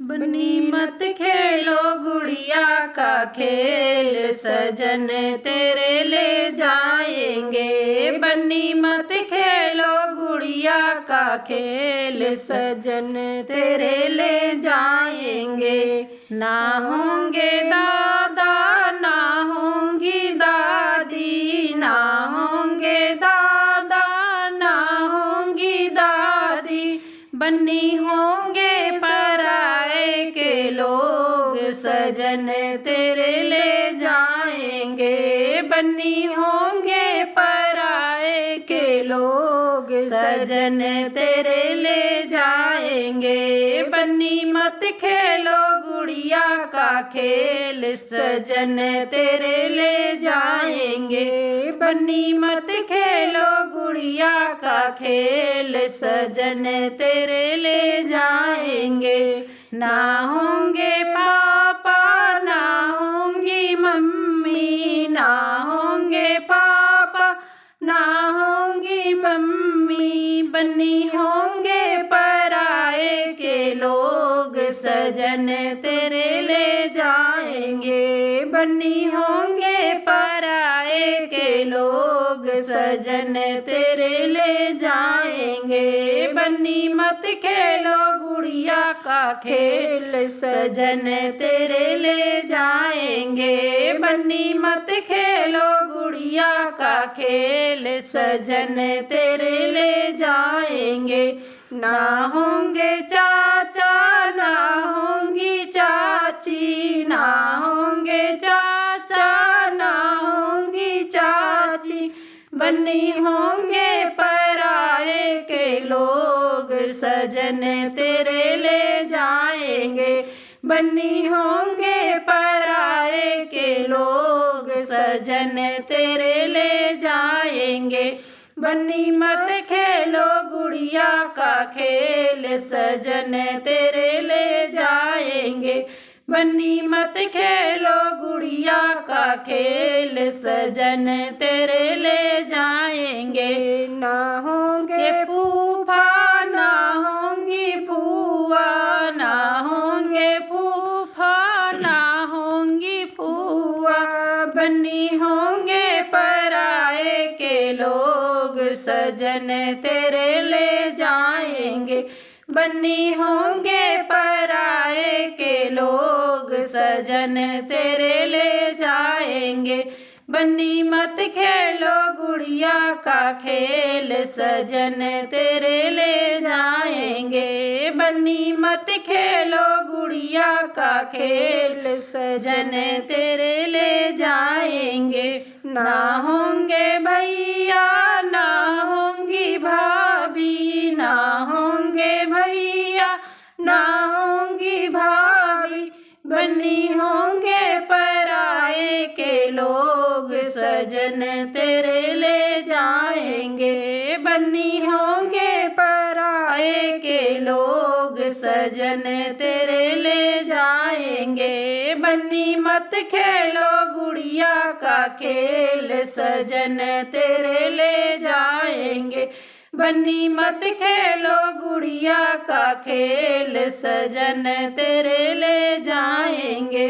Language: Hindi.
बन्नी मत खेलो गुड़िया का खेल, सजन तेरे ले जाएंगे। बन्नी मत खेलो गुड़िया का खेल, सजन तेरे ले जाएंगे। ना होंगे दादा ना होंगी दादी, ना होंगे दादा ना होंगी दादी, बन्नी होंगे पराए के लोग, सजन तेरे ले जाएंगे। बन्नी होंगे पराए के लोग, सजन तेरे ले जाएंगे। बन्नी मत खेलो गुड़िया का खेल, सजन तेरे ले जाएंगे। बन्नी मत खेलो गुड़िया का खेल, सजन तेरे ले जाएंगे। ना होंगे पापा ना होंगी मम्मी, ना होंगे पापा ना होंगी मम्मी, बन्नी होंगे पराए के लोग, सजन तेरे ले जाएंगे। बन्नी होंगे पराए के लोग, सजन तेरे ले जाएंगे। बन्नी मत खेलो गुड़िया का खेल, सजन तेरे ले जाएंगे। बन्नी मत खेलो गुड़िया का खेल, सजन तेरे ले जाएंगे। ना होंगे चाचा ना होंगी चाची, ना होंगे चाचा ना होंगी चाची, बन्नी होंगे पराए के लोग, सजन तेरे ले जाएंगे। बन्नी होंगे पराए के लोग, सजन तेरे ले जाएंगे। बन्नी मत खेलो गुड़िया का खेल, सजन तेरे ले जाएंगे। बन्नी मत खेलो गुड़िया का खेल, सजन तेरे ले जाएंगे। ना होंगे फूफा ना होंगी फूआ, ना होंगे फूफा ना होंगी फूआ, बन्नी होंगे पराए के लोग, सजन तेरे ले जाएंगे। बन्नी होंगे पराए के लोग, सजन तेरे ले जाएंगे। बन्नी मत खेलो गुड़िया का खेल, सजन तेरे ले जाएंगे। बन्नी मत खेलो गुड़िया का खेल, सजन तेरे ले जाएंगे। ना होंगे भैया ना होंगी भाभी, ना होंगे भैया ना होंगी भाभी, बन्नी होंगे पराए के लोग, सजन तेरे ले जाएंगे। बन्नी होंगे पराए के लोग, सजन तेरे ले जाएंगे। बन्नी मत खेलो गुड़िया का खेल, सजन तेरे ले जाएंगे। बन्नी मत खेलो गुड़िया का खेल, सजन तेरे ले जाएंगे।